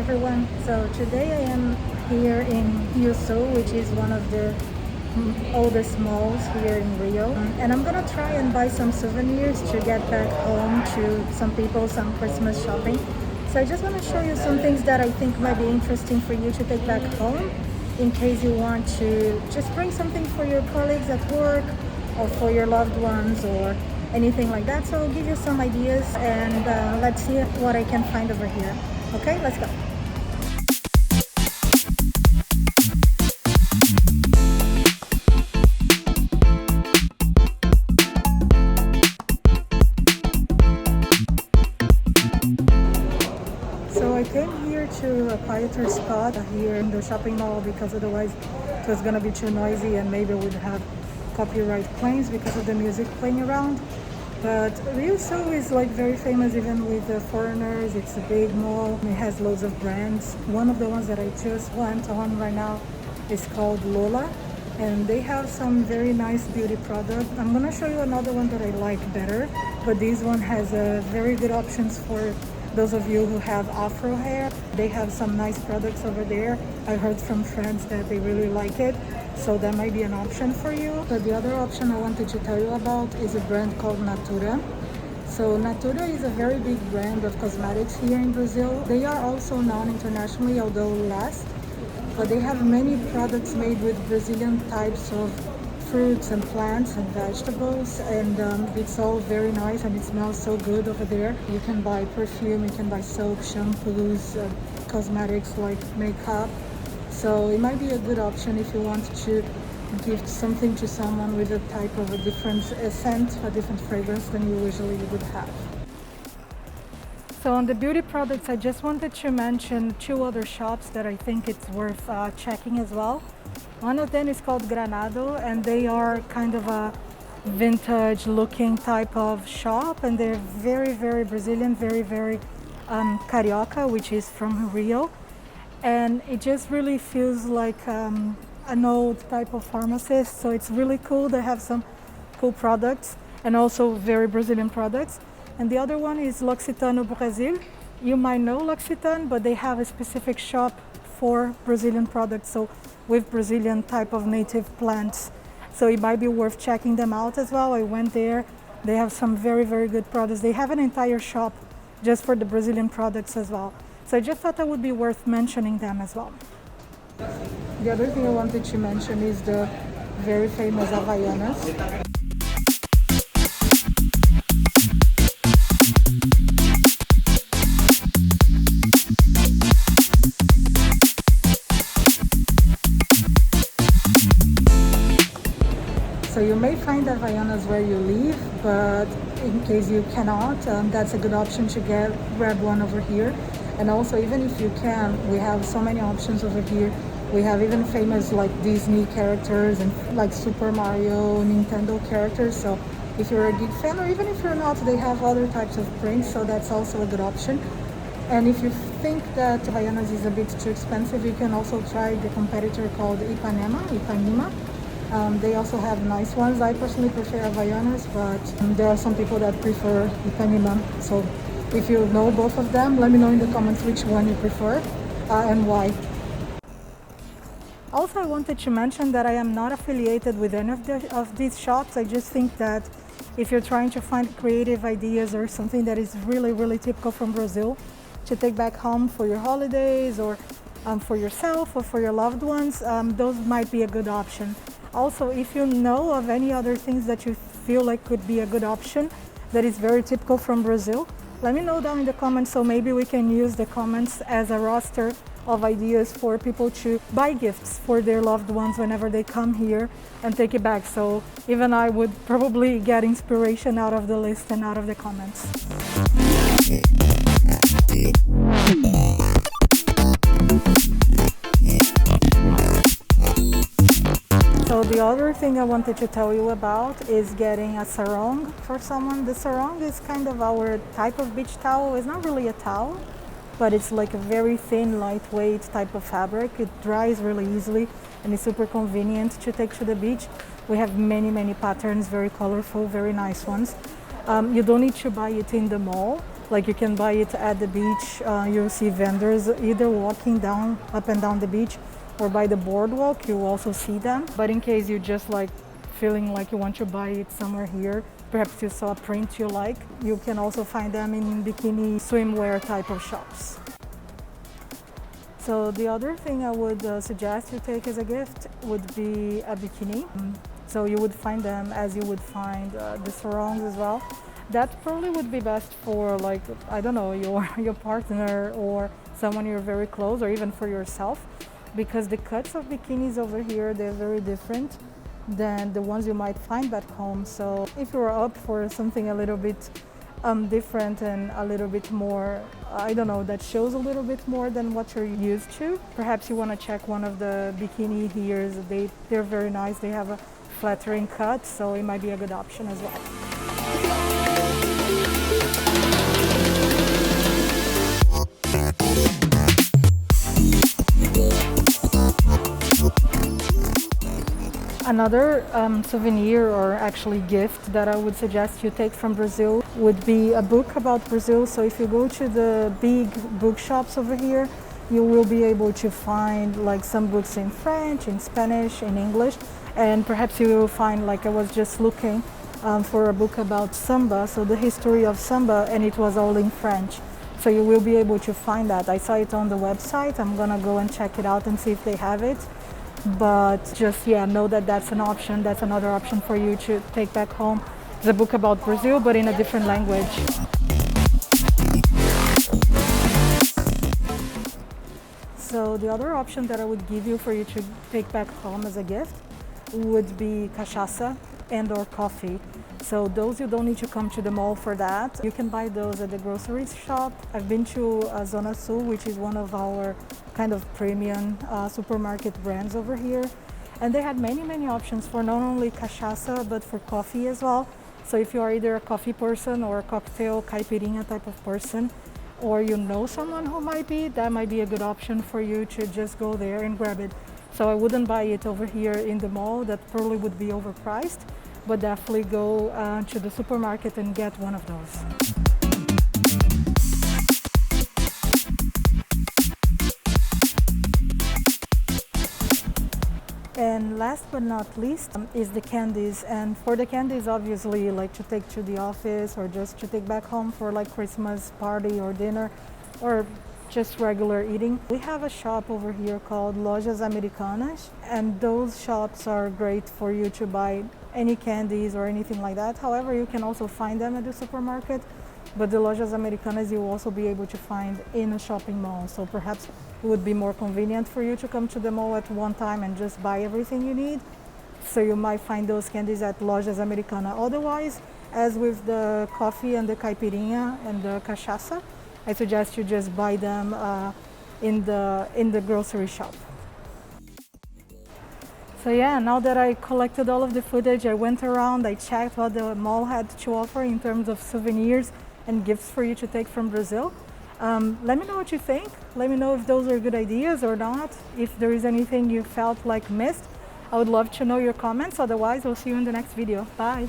everyone. So today I am here in RioSul, which is one of the oldest malls here in Rio. And I'm gonna try and buy some souvenirs to get back home to some people, some Christmas shopping. So I just want to show you some things that I think might be interesting for you to take back home in case you want to just bring something for your colleagues at work or for your loved ones or anything like that. So I'll give you some ideas and let's see what I can find over here. Okay, let's go. So I came here to a quieter spot here in the shopping mall because otherwise it was gonna be too noisy and maybe we'd have copyright claims because of the music playing around. But RioSul is like very famous even with the foreigners. It's a big mall. It has loads of brands. One of the ones that I just went on right now is called Lola, and they have some very nice beauty products. I'm gonna show you another one that I like better, but this one has very good options for those of you who have afro hair. They have some nice products over there. I heard from friends that they really like it, so that might be an option for you. But the other option I wanted to tell you about is a brand called Natura. So Natura is a very big brand of cosmetics here in Brazil. They are also known internationally, although less, but they have many products made with Brazilian types of fruits and plants and vegetables, and it's all very nice and it smells so good over there. You can buy perfume, you can buy soap, shampoos, cosmetics like makeup. So it might be a good option if you want to gift something to someone with a type of a different scent, a different fragrance than you usually would have. So on the beauty products, I just wanted to mention two other shops that I think it's worth checking as well. One of them is called Granado, and they are kind of a vintage looking type of shop, and they're very, very Brazilian, very carioca, which is from Rio. And it just really feels like an old type of pharmacist, so it's really cool. They have some cool products and also very Brazilian products. And the other one is L'Occitano Brazil. You might know L'Occitane, but they have a specific shop for Brazilian products, so with Brazilian type of native plants. So it might be worth checking them out as well. I went there. They have some very good products. They have an entire shop just for the Brazilian products as well. So I just thought that would be worth mentioning them as well. The other thing I wanted to mention is the very famous Havaianas. So you may find Havaianas where you live, but in case you cannot, that's a good option to grab one over here. And also, even if you can, we have so many options over here. We have even famous like Disney characters and like Super Mario, Nintendo characters. So if you're a geek fan, or even if you're not, they have other types of prints, so that's also a good option. And if you think that Havaianas is a bit too expensive, you can also try the competitor called Ipanema. They also have nice ones. I personally prefer Havaianas, but there are some people that prefer Ipanema. So if you know both of them, let me know in the comments which one you prefer and why. Also, I wanted to mention that I am not affiliated with any of these shops. I just think that if you're trying to find creative ideas or something that is really typical from Brazil to take back home for your holidays or for yourself or for your loved ones, those might be a good option. Also, if you know of any other things that you feel like could be a good option that is very typical from Brazil, let me know down in the comments, so maybe we can use the comments as a roster of ideas for people to buy gifts for their loved ones whenever they come here and take it back. So even I would probably get inspiration out of the list and out of the comments. So the other thing I wanted to tell you about is getting a sarong for someone. The sarong is kind of our type of beach towel. It's not really a towel, but it's like a very thin, lightweight type of fabric. It dries really easily and it's super convenient to take to the beach. We have many patterns, very colorful, very nice ones. You don't need to buy it in the mall. Like you can buy it at the beach. You'll see vendors either walking down, up and down the beach, or by the boardwalk. You'll also see them. But in case you just like feeling like you want to buy it somewhere here, perhaps you saw a print you like, you can also find them in bikini swimwear type of shops. So the other thing I would suggest you take as a gift would be a bikini. So you would find them as you would find the sarongs as well. That probably would be best for, like, I don't know, your partner or someone you're very close, or even for yourself, because the cuts of bikinis over here, they're very different than the ones you might find back home. So if you're up for something a little bit different and a little bit more, I don't know, that shows a little bit more than what you're used to, perhaps you want to check one of the bikini here. They're very nice. They have a flattering cut, so it might be a good option as well. Another souvenir, or actually gift, that I would suggest you take from Brazil would be a book about Brazil. So if you go to the big bookshops over here, you will be able to find like some books in French, in Spanish, in English, and perhaps you will find, like I was just looking for a book about samba, so the history of samba, and it was all in French. So you will be able to find that. I saw it on the website. I'm gonna go and check it out and see if they have it. But just, yeah, know that that's an option. That's another option for you to take back home. It's a book about Brazil, but in a different language. So the other option that I would give you for you to take back home as a gift would be cachaça and or coffee. So those, you don't need to come to the mall for that. You can buy those at the grocery shop. I've been to Zona Sul, which is one of our kind of premium supermarket brands over here. And they had many options for not only cachaça, but for coffee as well. So if you are either a coffee person or a cocktail caipirinha type of person, or you know someone who might be, that might be a good option for you to just go there and grab it. So I wouldn't buy it over here in the mall. That probably would be overpriced, but definitely go to the supermarket and get one of those. And last but not least is the candies. And for the candies, obviously, like to take to the office or just to take back home for like Christmas party or dinner, or just regular eating. We have a shop over here called Lojas Americanas, and those shops are great for you to buy any candies or anything like that. However, you can also find them at the supermarket, but the Lojas Americanas you will also be able to find in a shopping mall. So perhaps it would be more convenient for you to come to the mall at one time and just buy everything you need. So you might find those candies at Lojas Americanas. Otherwise, as with the coffee and the caipirinha and the cachaça, I suggest you just buy them in the grocery shop. So yeah, now that I collected all of the footage, I went around, I checked what the mall had to offer in terms of souvenirs and gifts for you to take from Brazil. Let me know what you think. Let me know if those are good ideas or not. If there is anything you felt like missed, I would love to know your comments. Otherwise, I'll see you in the next video. Bye.